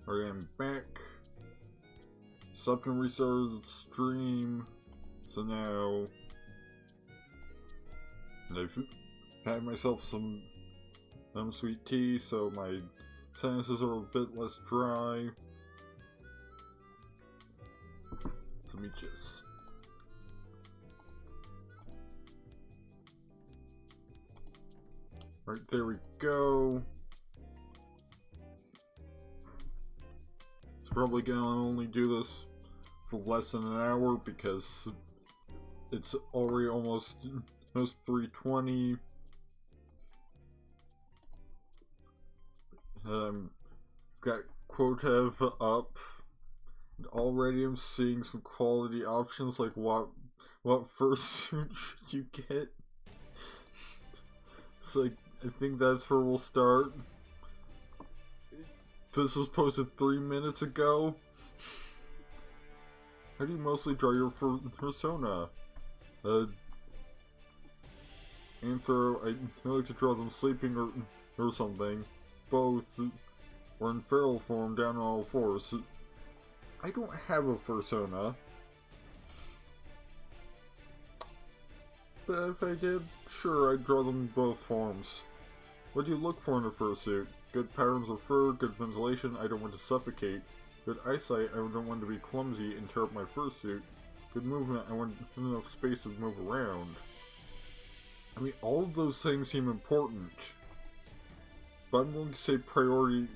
I am back. Stopped and restarted the stream. So now I've had myself some sweet tea, so my sinuses are a bit less dry. Let me just... Right, there we go. It's probably gonna only do this for less than an hour because it's already almost 3:20. Got Quotev up. And already I'm seeing some quality options like what fursuit should you get? It's like, I think that's where we'll start. This was posted 3 minutes ago. How do you mostly draw your persona? Anthro, I like to draw them sleeping or something. Both, or in feral form down on all fours. I don't have a persona. But if I did, sure, I'd draw them in both forms. What do you look for in a fursuit? Good patterns of fur, good ventilation, I don't want to suffocate. Good eyesight, I don't want to be clumsy and tear up my fursuit. Good movement, I want enough space to move around. I mean, all of those things seem important. But I'm going to say priority...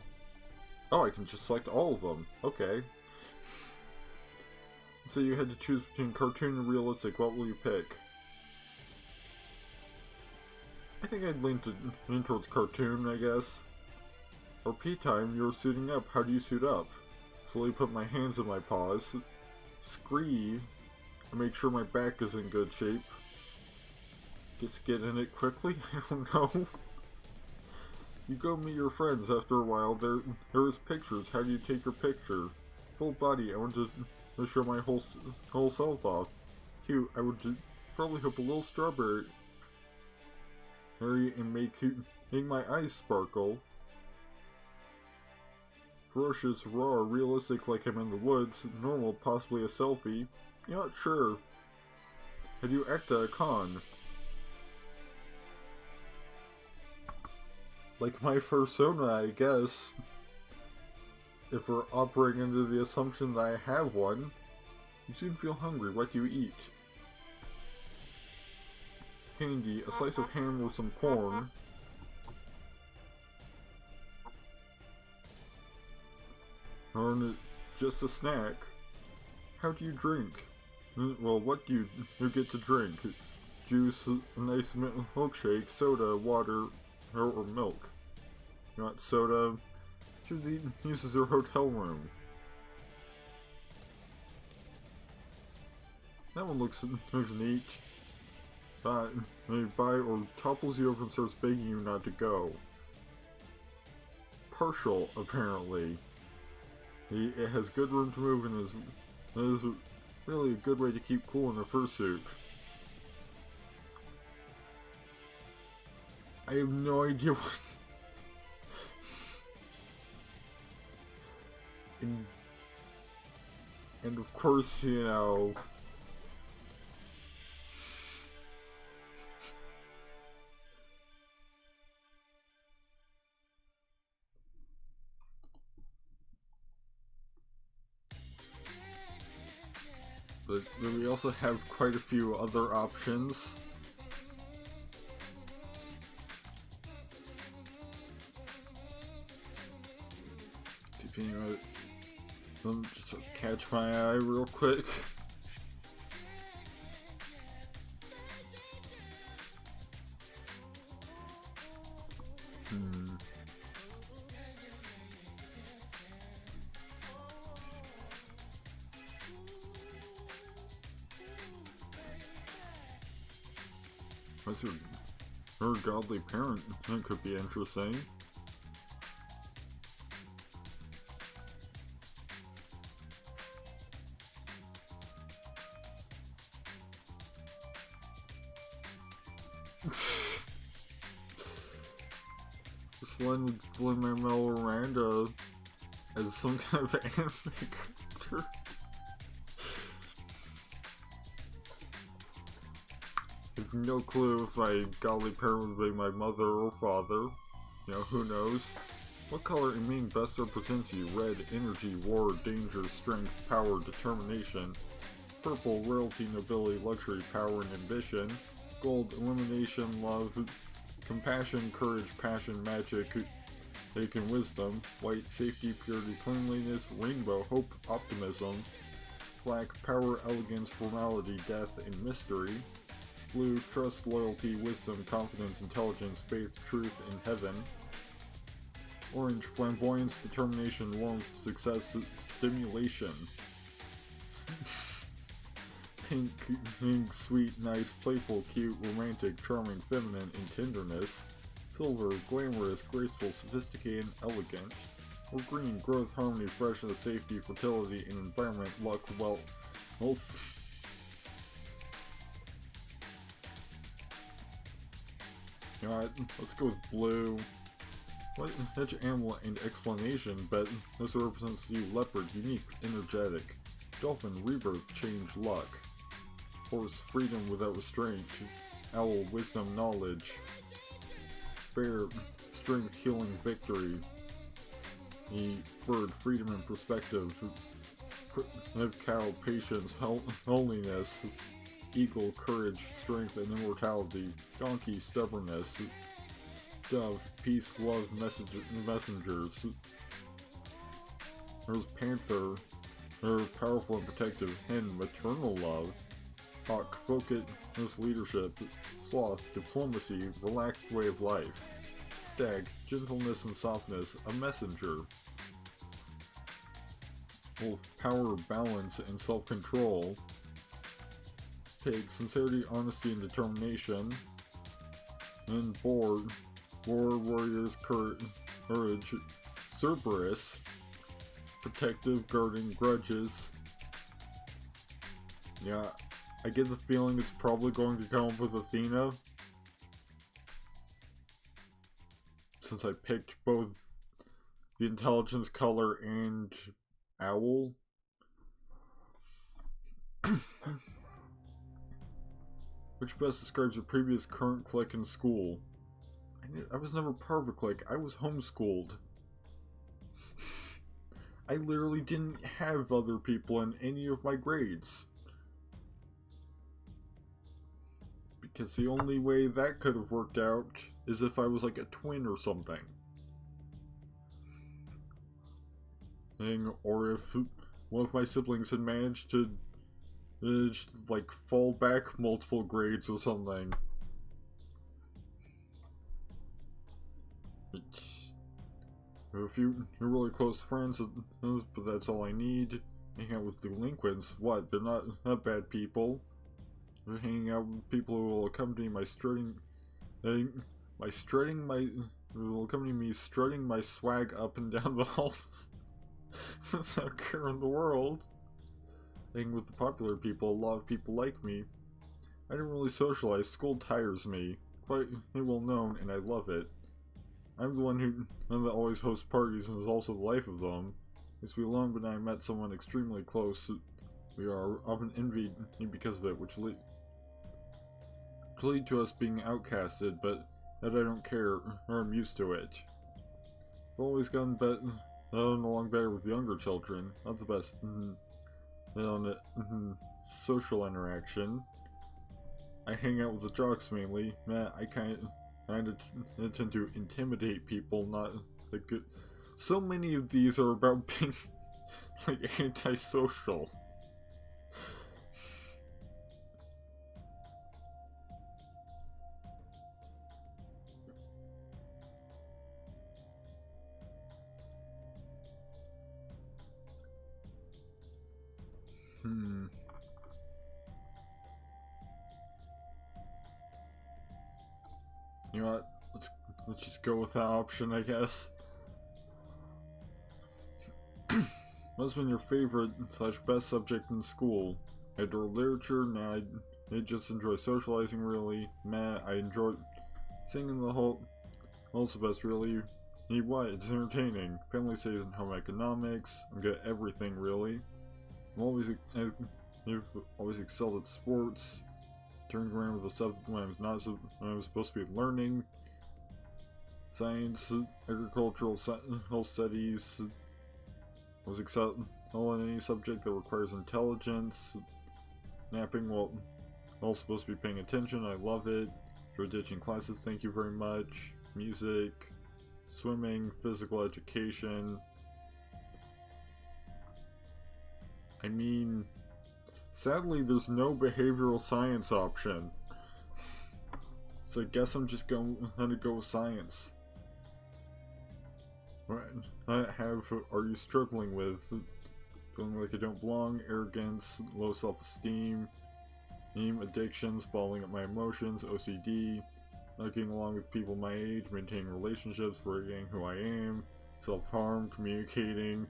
Oh, I can just select all of them. Okay. So you had to choose between cartoon and realistic, what will you pick? I think I'd lean towards cartoon, I guess. Or Pastime, you're suiting up. How do you suit up? Slowly put my hands in my paws. Scree, I make sure my back is in good shape. Just get in it quickly? I don't know. You go meet your friends after a while. There is pictures. How do you take your picture? Full body. I want to show my whole self off. Cute. I would probably hope a little strawberry. Hurry and make my eyes sparkle. Ferocious, raw, realistic like I'm in the woods. Normal, possibly a selfie. You're not sure. How do you act at a con? Like my persona, I guess. If we're operating under the assumption that I have one. You soon feel hungry. What do you eat? Candy, a slice of ham or some corn. Or just a snack. How do you drink? Well, what do you get to drink? Juice, a nice milkshake, soda, water, or milk. You want soda? This is your hotel room. That one looks neat. Maybe buy or topples you over and starts begging you not to go. Partial, apparently. It has good room to move and is really a good way to keep cool in a fursuit. I have no idea what... and of course, you know... But we also have quite a few other options. You know, let me just catch my eye real quick. What's her godly parent? That could be interesting. This one with Lin-Manuel Miranda as some kind of anime character. I have no clue if my godly parent would be my mother or father. You know, who knows? What color in meaning best represents you? Red, energy, war, danger, strength, power, determination. Purple, royalty, nobility, luxury, power, and ambition. Gold, elimination, love, compassion, courage, passion, magic, and wisdom. White, safety, purity, cleanliness. Rainbow, hope, optimism. Black, power, elegance, formality, death, and mystery. Blue, trust, loyalty, wisdom, confidence, intelligence, faith, truth, and heaven. Orange, flamboyance, determination, warmth, success, stimulation. Pink, sweet, nice, playful, cute, romantic, charming, feminine, and tenderness. Silver, glamorous, graceful, sophisticated, and elegant. Or green, growth, harmony, freshness, safety, fertility, and environment, luck, wealth. You know what, let's go with blue. What such animal and explanation, but this represents you. Leopard, unique, energetic. Dolphin, rebirth, change, luck. Horse, freedom without restraint. Owl, wisdom, knowledge. Bear, strength, healing, victory. Bird, freedom and perspective. Cow, patience, holiness. Eagle, courage, strength, and immortality. Donkey, stubbornness. Dove, peace, love, messengers. There's panther, powerful and protective. Hen, maternal love. Hawk, focus, leadership. Sloth, diplomacy, relaxed way of life. Stag, gentleness and softness, a messenger. Wolf, power, balance, and self-control. Pig, sincerity, honesty, and determination. And boar, warriors, courage. Cerberus, protective, guarding, grudges. Yeah, I get the feeling it's probably going to come up with Athena, since I picked both the intelligence color and owl. Which best describes your previous current clique in school? I was never part of a clique. I was homeschooled. I literally didn't have other people in any of my grades. Because the only way that could have worked out is if I was like a twin or something. Or if one of my siblings had managed to like fall back multiple grades or something. A few really close friends, but that's all I need. Hang out with delinquents. What? They're not bad people. They're hanging out with people who will accompany my strutting my swag up and down the halls without care in the world. Hanging with the popular people, a lot of people like me. I don't really socialize. School tires me. Quite well known, and I love it. I'm the one that always hosts parties and is also the life of them. It's been long when I met someone extremely close. We are often envied because of it, which lead to us being outcasted, but that I don't care, or I'm used to it. I've always gotten along better with younger children. Not the best social interaction. I hang out with the jocks mainly. I kind of tend to intimidate people, not like good. So many of these are about being like antisocial. You know what? Let's just go with that option, I guess. What's been your favorite / best subject in school? I adore literature. Nah, I just enjoy socializing. Really, I enjoy singing the whole. Also best, really. Need what? It's entertaining. Family stays in home economics. I'm good at everything, really. I've always excelled at sports. Turning around with the subject when when I was supposed to be learning. Science, agricultural, health studies. I was excelled in any subject that requires intelligence. Napping while supposed to be paying attention. I love it. For ditching classes, thank you very much. Music, swimming, physical education. I mean, sadly, there's no behavioral science option. So I guess I'm just going to go with science. What are you struggling with? Feeling like I don't belong, arrogance, low self-esteem, addictions, bottling up my emotions, OCD, not getting along with people my age, maintaining relationships, forgetting who I am, self-harm, communicating,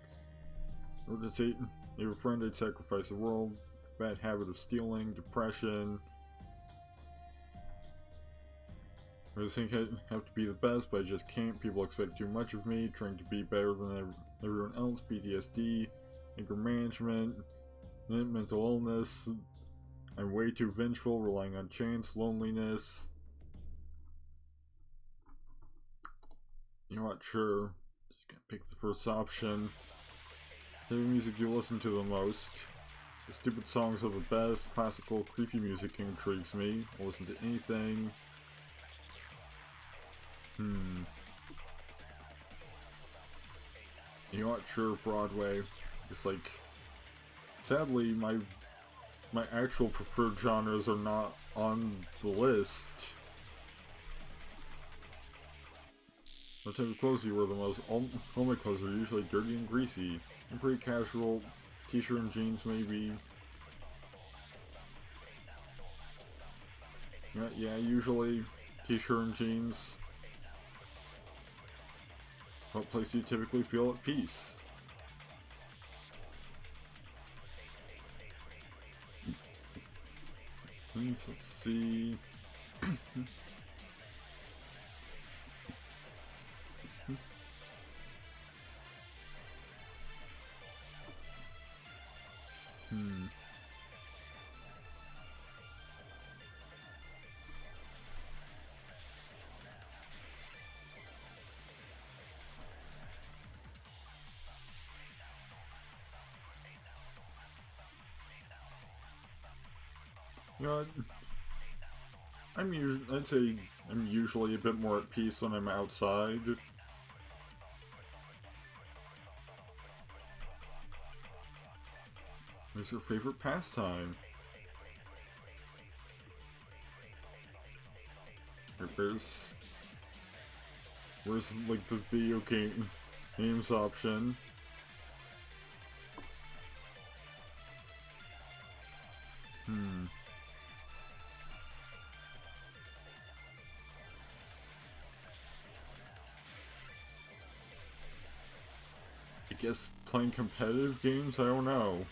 or to say, your friend I'd sacrifice the world, bad habit of stealing, depression. I just think I have to be the best, but I just can't. People expect too much of me, trying to be better than everyone else, PTSD, anger management, mental illness. I'm way too vengeful, relying on chance, loneliness. You know what, sure. Just gonna pick the first option. Heavy music you listen to the most. The stupid songs are the best. Classical, creepy music intrigues me. I'll listen to anything. You know what, sure, Broadway. It's like, sadly, my actual preferred genres are not on the list. What type of clothes do you wear the most? All my clothes are usually dirty and greasy. I'm pretty casual. T-shirt and jeans, maybe. Yeah, usually t-shirt and jeans. What place do you typically feel at peace? Let's see. You know, I'd say I'm usually a bit more at peace when I'm outside. What's your favorite pastime? Where's like the video games option? I guess playing competitive games? I don't know.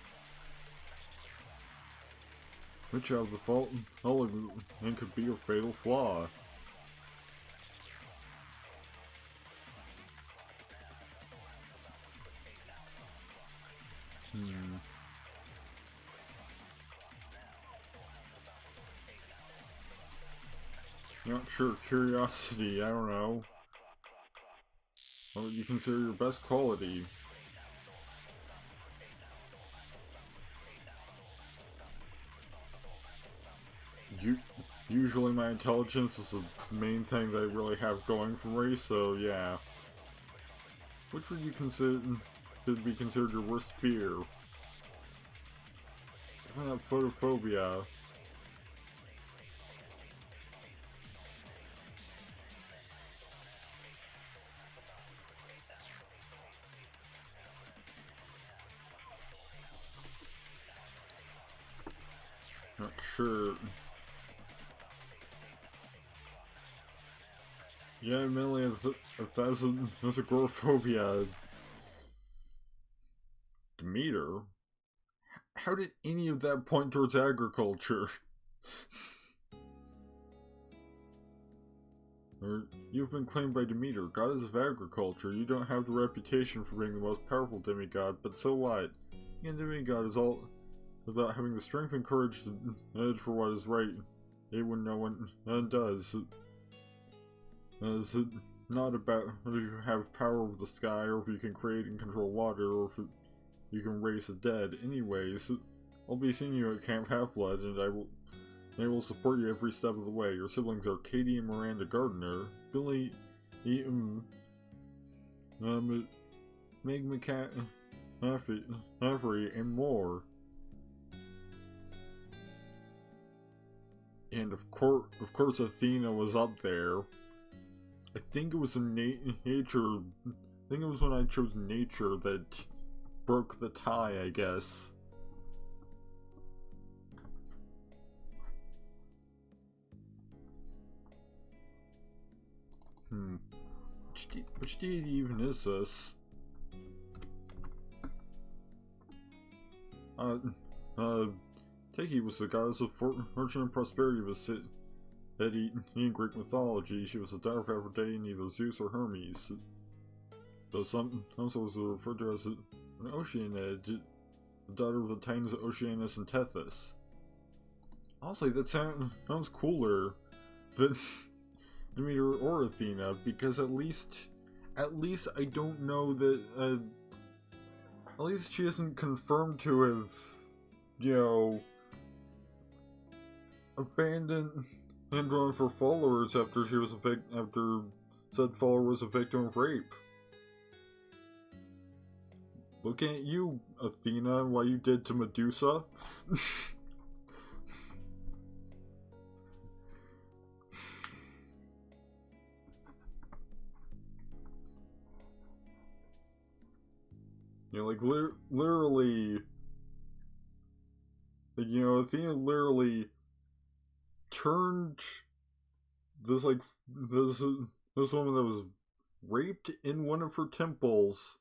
Which of the fault and could be a fatal flaw? Not sure. Curiosity, I don't know. What would you consider your best quality? Usually my intelligence is the main thing that I really have going for me, so yeah. Which would you be considered your worst fear? I have photophobia. Not sure. Yeah, I'm mainly a thousand. There's agoraphobia. Demeter? How did any of that point towards agriculture? You've been claimed by Demeter, goddess of agriculture. You don't have the reputation for being the most powerful demigod, but so what? Being a demigod is all about having the strength and courage to edge for what is right, even when no one does. It's not about if you have power over the sky, or if you can create and control water, or if you can raise the dead. Anyways, I'll be seeing you at Camp Half-Blood, and I will support you every step of the way. Your siblings are Katie and Miranda Gardner, Billy, Meg McCaffrey, and more. And of course, Athena was up there. I think it was nature. I think it was when I chose nature that broke the tie, I guess. Which deity even is this? Teki was the goddess of fortune and prosperity of a city in Greek mythology. She was the daughter of Aphrodite, neither Zeus or Hermes. Though some sources refer to her as an Oceanid, the daughter of the Titans Oceanus and Tethys. Honestly, that sounds cooler than Demeter or Athena, because at least I don't know that, at least she isn't confirmed to have, you know, abandoned one of her followers after she was after said follower was a victim of rape. Looking at you, Athena, and what you did to Medusa. You know, like, literally, like, you know, Athena literally turned this woman that was raped in one of her temples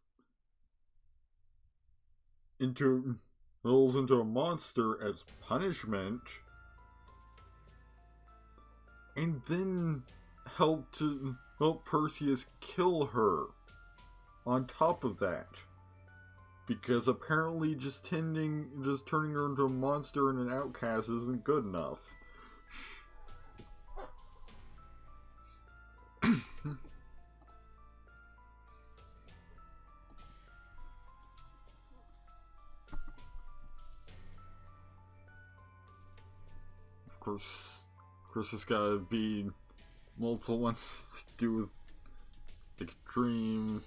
into a monster as punishment, and then help Perseus kill her on top of that. Because apparently just turning her into a monster and an outcast isn't good enough. Of course, there's gotta be multiple ones to do with extreme.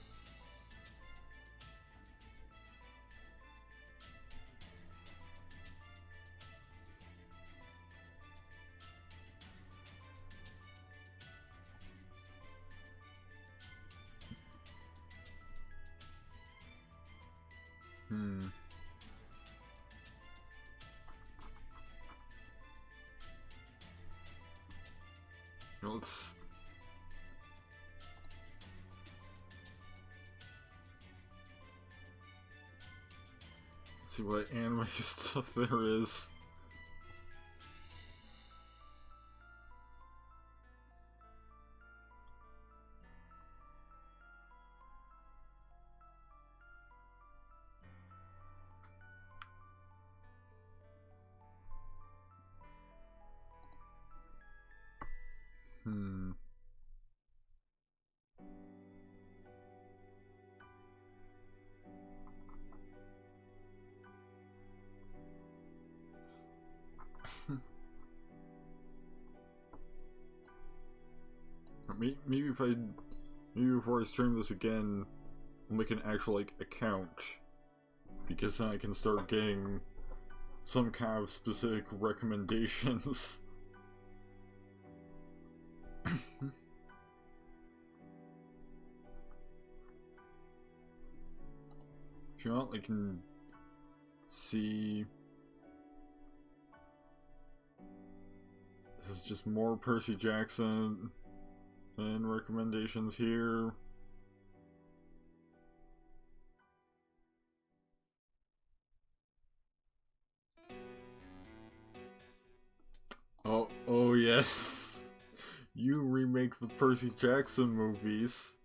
Let's see what anime stuff there is. Maybe before I stream this again, I'll make an actual account, because then I can start getting some kind of specific recommendations. If you want, I can see. This is just more Percy Jackson and recommendations here. Oh yes. You remake the Percy Jackson movies.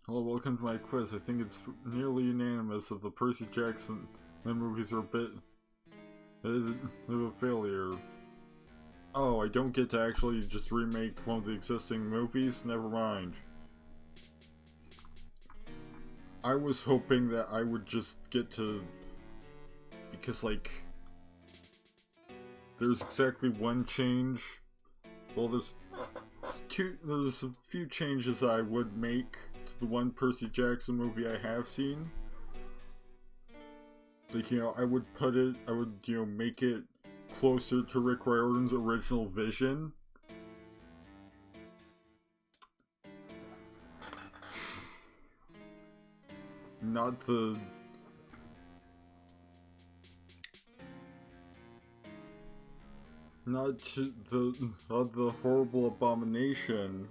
Hello, welcome to my quiz. I think it's nearly unanimous that the Percy Jackson movies are a bit of a failure. Oh, I don't get to actually just remake one of the existing movies? Never mind. I was hoping that I would just get to... Because, like... There's exactly one change. Well, there's a few changes I would make to the one Percy Jackson movie I have seen. Like, you know, I would, you know, make it closer to Rick Riordan's original vision. Not the... Not the horrible abomination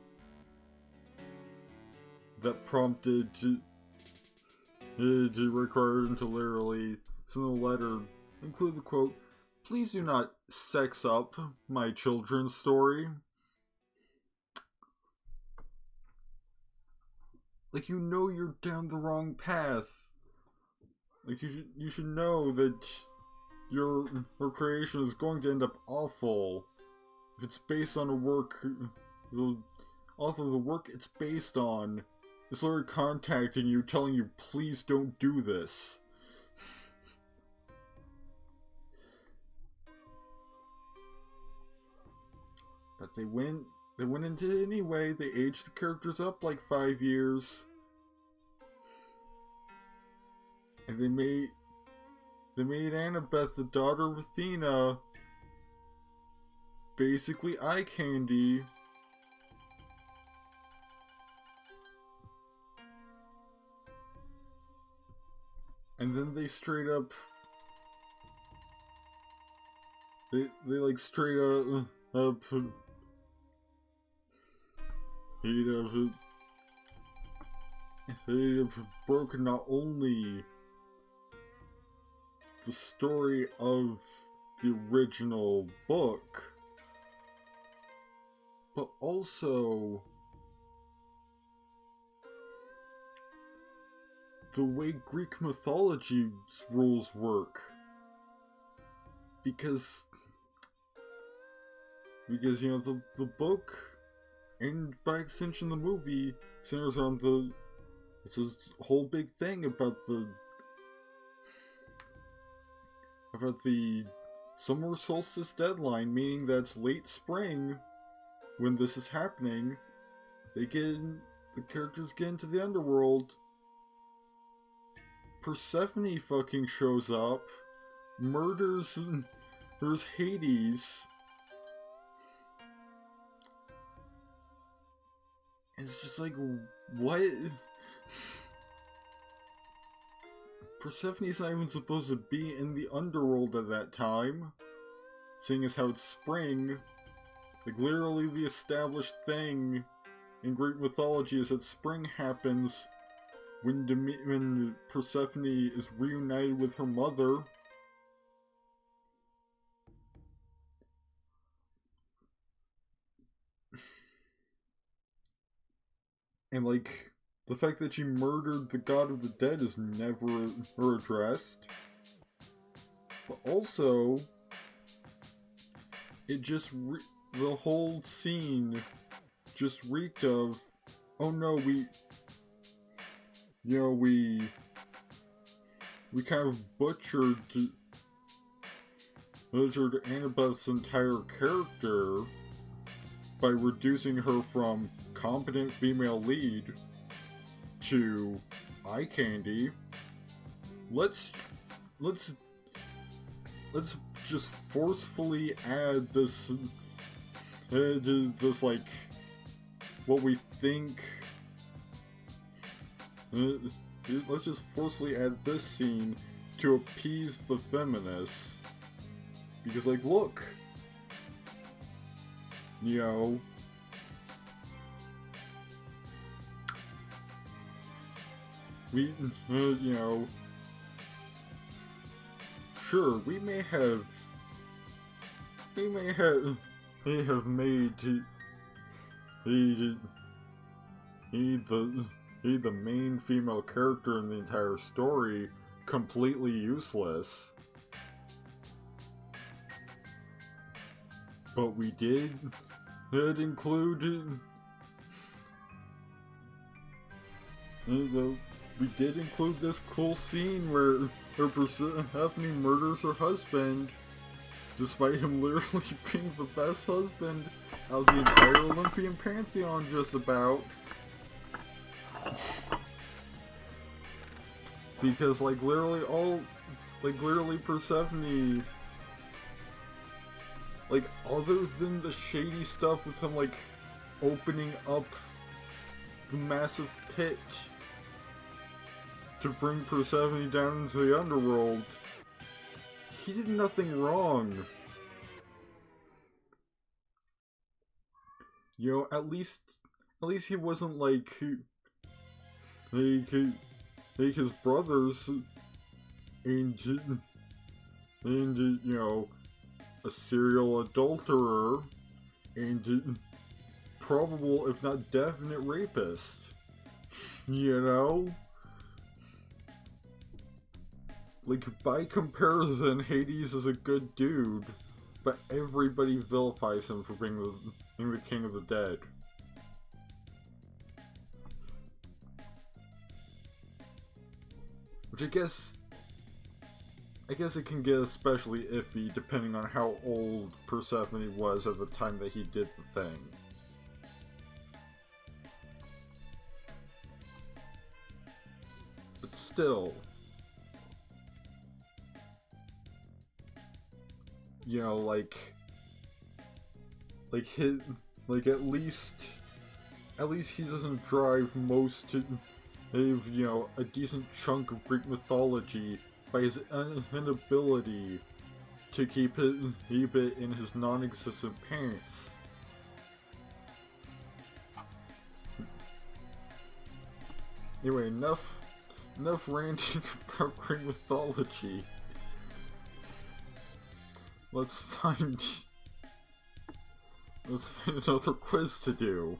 that prompted Rick Riordan to literally send a letter, include the quote, "Please do not sex up my children's story." Like, you know you're down the wrong path. Like, you should know that your creation is going to end up awful. If it's based on a work, the author of the work it's based on is literally contacting you, telling you, please don't do this. But they went into it anyway. They aged the characters up like 5 years. And they made Annabeth, the daughter of Athena, basically eye candy. And then they straight up... They like straight up... They have broken not only the story of the original book, but also the way Greek mythology's rules work. Because you know, the book, and by extension the movie, centers on it's this whole big thing about the summer solstice deadline, meaning that it's late spring when this is happening. The characters get into the underworld. Persephone fucking shows up, murders Hades. And it's just like, what? Persephone's not even supposed to be in the underworld at that time, seeing as how it's spring. Like, literally the established thing in Greek mythology is that spring happens when Persephone is reunited with her mother. And, like, the fact that she murdered the god of the dead is never addressed. But also, it just the whole scene just reeked of, oh no, we kind of butchered Annabeth's entire character by reducing her from competent female lead to eye candy. Let's just forcefully add this like what we think. Let's just forcefully add this scene to appease the feminists, because, like, look, you know, sure, we may have made he the main female character in the entire story completely useless. But we did include this cool scene where Persephone murders her husband, despite him literally being the best husband out of the entire Olympian pantheon, just about. Because literally Persephone, other than the shady stuff with him opening up the massive pit to bring Persephone down into the underworld, he did nothing wrong. At least he wasn't like his brothers and a serial adulterer and probable, if not definite, rapist. By comparison, Hades is a good dude, but everybody vilifies him for being the king of the dead. Which I guess it can get especially iffy depending on how old Persephone was at the time that he did the thing. But still, at least he doesn't drive most of, a decent chunk of Greek mythology by his inability to keep it in his non-existent pants. Anyway, enough ranting about Greek mythology. Let's find another quiz to do.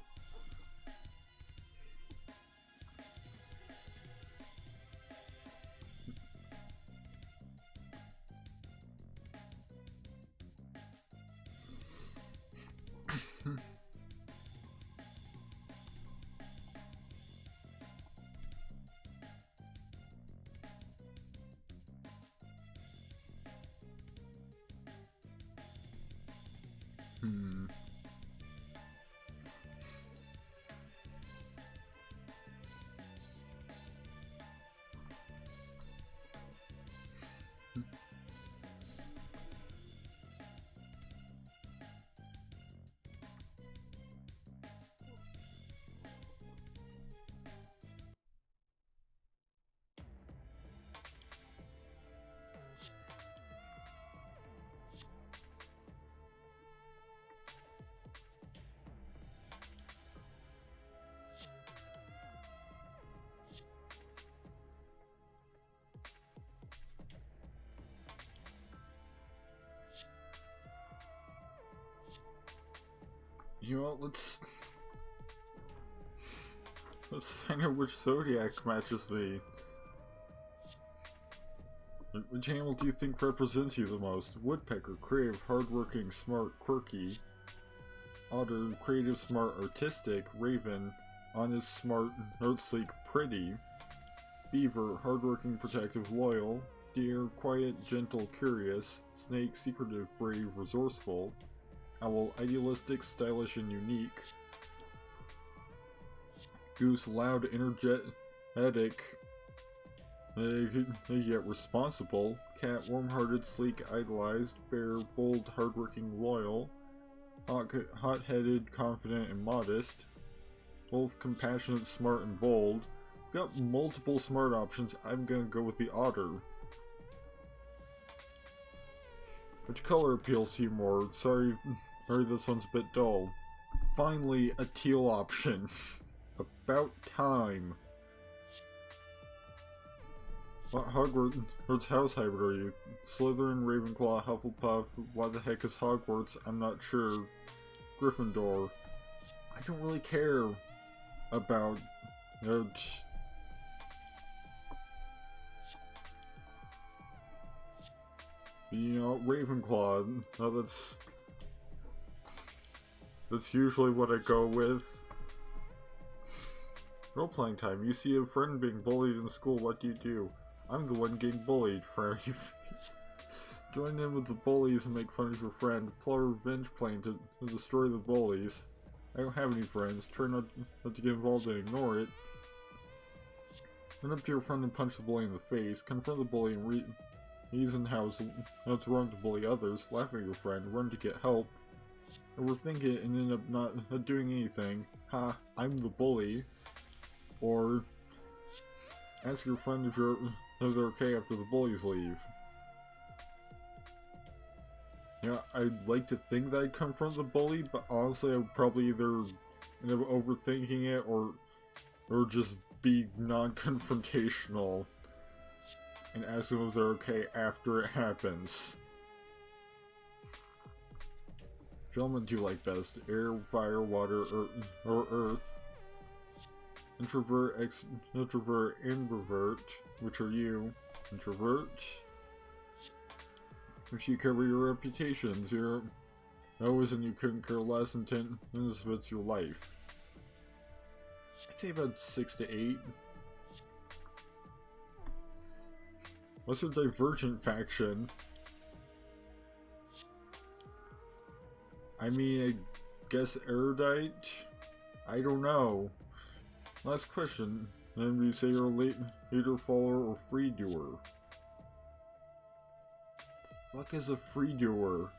Let's find out which zodiac matches me. Which animal do you think represents you the most? Woodpecker, creative, hardworking, smart, quirky. Otter, creative, smart, artistic. Raven, honest, smart, sleek, pretty. Beaver, hardworking, protective, loyal. Deer, quiet, gentle, curious. Snake, secretive, brave, resourceful. Owl, idealistic, stylish, and unique. Goose, loud, energetic, yet responsible. Cat, warm-hearted, sleek, idolized. Bear, bold, hardworking, loyal. Hot-headed, confident, and modest. Wolf, compassionate, smart, and bold. Got multiple smart options. I'm gonna go with the otter. Which color appeals to you more? Sorry, this one's a bit dull. Finally, a teal option. About time. What Hogwarts house hybrid are you? Slytherin, Ravenclaw, Hufflepuff. Why the heck is Hogwarts? I'm not sure. Gryffindor. I don't really care about it. You know, Ravenclaw. No, that's usually what I go with. Role-playing time. You see a friend being bullied in school, what do you do? I'm the one getting bullied, frowny face. Join in with the bullies and make fun of your friend. Plot a revenge plan to destroy the bullies. I don't have any friends. Try not to get involved and ignore it. Run up to your friend and punch the bully in the face. Confront the bully and reason how it's wrong to bully others. Laugh at your friend. Run to get help. Overthink it and end up not doing anything. Ha, I'm the bully. Or ask your friend if they're okay after the bullies leave. Yeah, I'd like to think that I'd confront the bully, but honestly I would probably either end up overthinking it or just be non-confrontational and ask them if they're okay after it happens. Gentlemen, do you like best? Air, fire, water, or earth? Introvert, introvert, invert. Which are you? Introvert. Which you cover your reputation. Zero. Always and you couldn't care less and 10 minutes of it's your life. I'd say about 6 to 8. What's a divergent faction? I mean, I guess erudite? I don't know. Last question. Then we say you're a leader, follower, or free doer. Fuck is a free doer?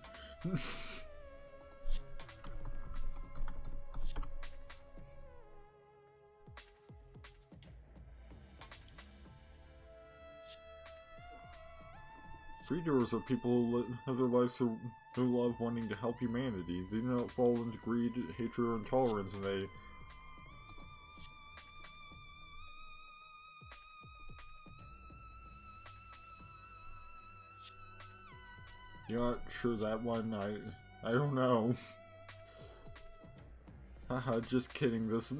Free doers are people who live their lives who love wanting to help humanity. They do not fall into greed, hatred, or intolerance, and they You're not sure that one? I don't know. Haha, just kidding. This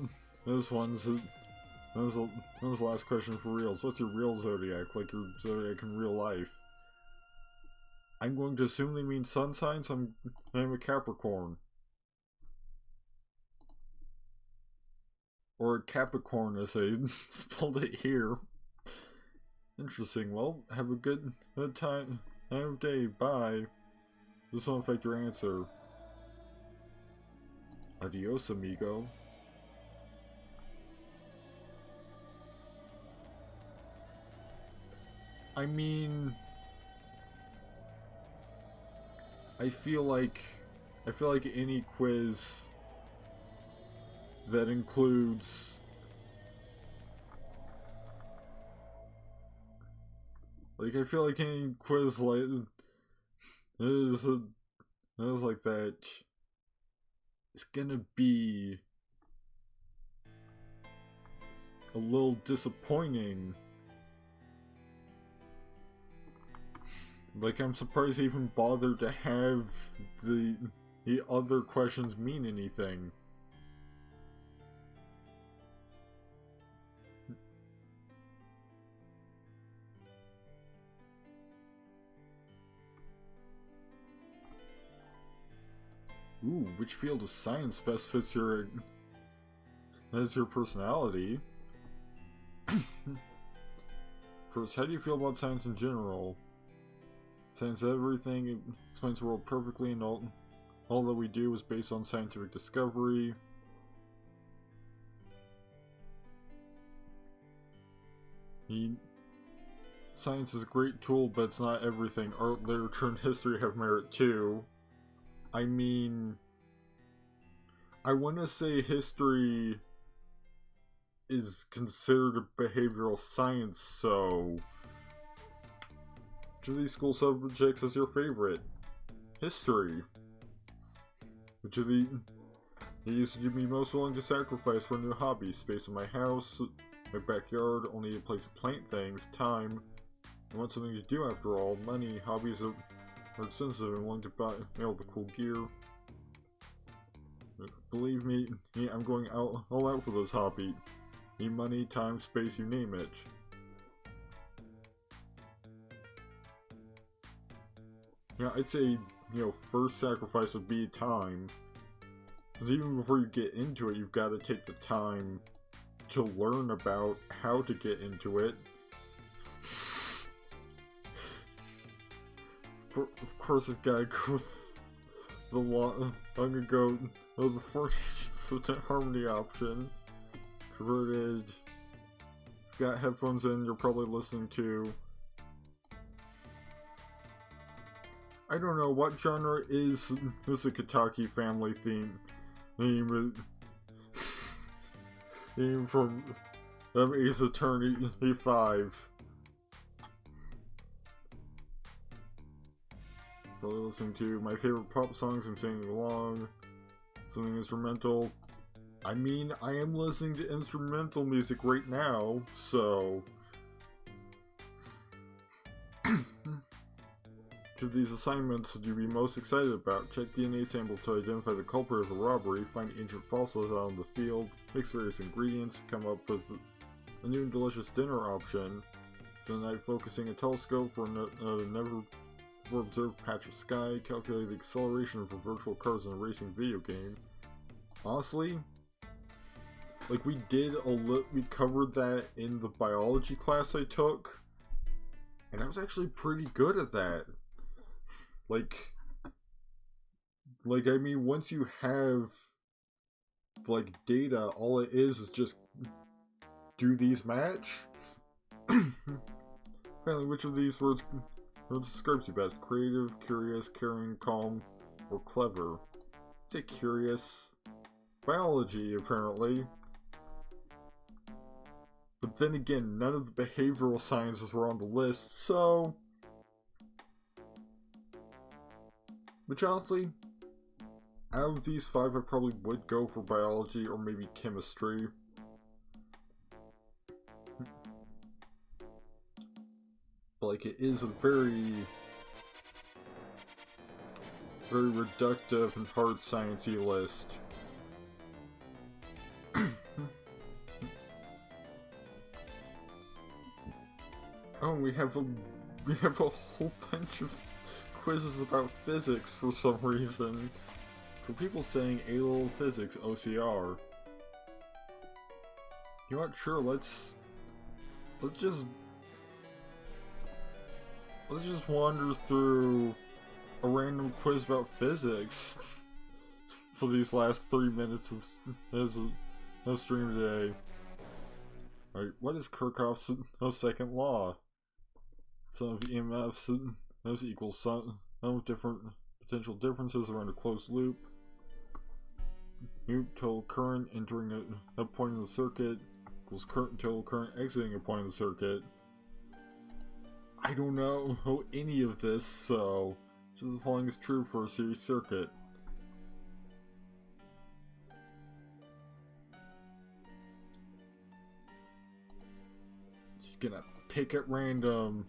one's the last question for reals. What's your real zodiac? Like your zodiac in real life? I'm going to assume they mean sun signs. I'm a Capricorn. Or a Capricorn as they spelled it here. Interesting. Well, have a good time. Have a day. Bye. This won't affect your answer. Adios, amigo. I mean, I feel like any quiz that includes I feel like any quiz is like that is gonna be a little disappointing. Like, I'm surprised they even bothered to have the other questions mean anything. Ooh, which field of science best fits your personality? First, how do you feel about science in general? Science is everything, it explains the world perfectly, and all that we do is based on scientific discovery. Science is a great tool, but it's not everything. Art, literature, and history have merit too. I mean, I want to say history is considered a behavioral science, so which of these school subjects is your favorite? History. Which of the used to be most willing to sacrifice for a new hobby? Space in my house, my backyard, only a place to plant things, time, I want something to do after all. Money, hobbies are expensive and willing to buy all the cool gear. Believe me, I'm going all out for this hobby. Need money, time, space, you name it. Yeah, I'd say, first sacrifice would be time. Because even before you get into it, you've got to take the time to learn about how to get into it. Of course, I've got to go with the long ago, the 40% harmony option. Converted. You've got headphones in, you're probably listening to. I don't know, what genre is this a Kataki family theme? Theme from Ace Attorney 5. Probably listening to my favorite pop songs, I'm singing along. Something instrumental. I mean, I am listening to instrumental music right now, so... Which of these assignments would you be most excited about? Check DNA sample to identify the culprit of a robbery, find ancient fossils out in the field, mix various ingredients, come up with a new and delicious dinner option. Spend the night focusing a telescope for a never-before-observed patch of sky, calculate the acceleration of virtual cars in a racing video game. Honestly, like we covered that in the biology class I took, and I was actually pretty good at that. Like I mean, once you have like data, all it is just do these match? Apparently, which of these words describes you best? Creative, curious, caring, calm, or clever? I'd say curious. Biology, apparently. But then again, none of the behavioral sciences were on the list, so... Which honestly, out of these 5, I probably would go for biology or maybe chemistry. But like, it is a very reductive and hard sciencey list. Oh, we have a whole bunch of quizzes about physics for some reason. For people saying A-level physics, OCR. You know what? Sure, let's just wander through a random quiz about physics for these last 3 minutes of stream today. Alright, what is Kirchhoff's second law? Sum of EMFs equals sum of different potential differences around a closed loop. New total current entering a point in the circuit equals total current exiting a point in the circuit. I don't know any of this, so just the following is true for a series circuit. Just gonna pick at random.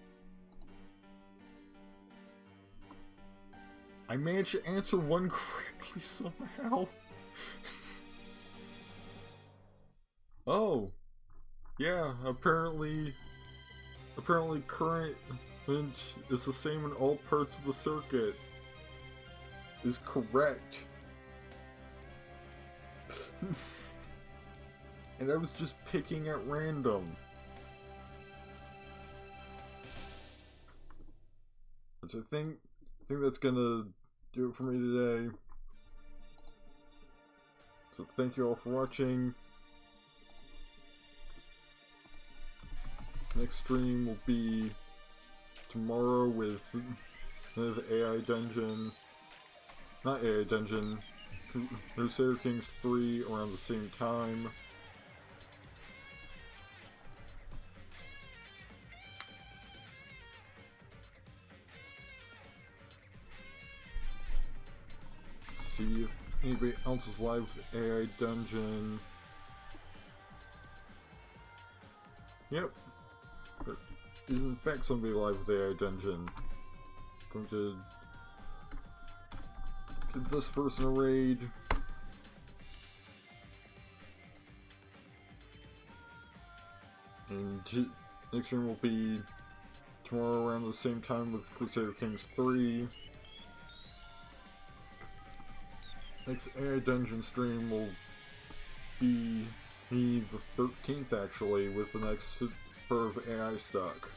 I managed to answer one correctly somehow. Oh, yeah. Apparently current is the same in all parts of the circuit. Is correct. And I was just picking at random. So I think that's gonna do it for me today. So thank you all for watching. Next stream will be tomorrow with the AI Dungeon. Not AI Dungeon. Crusader Kings 3 around the same time. See if anybody else is live with AI Dungeon. Yep. is in fact somebody alive with AI Dungeon. Going to give this person a raid. And next stream will be tomorrow around the same time with Crusader Kings 3. Next AI Dungeon stream will be the 13th actually, with the next pair of AI stock.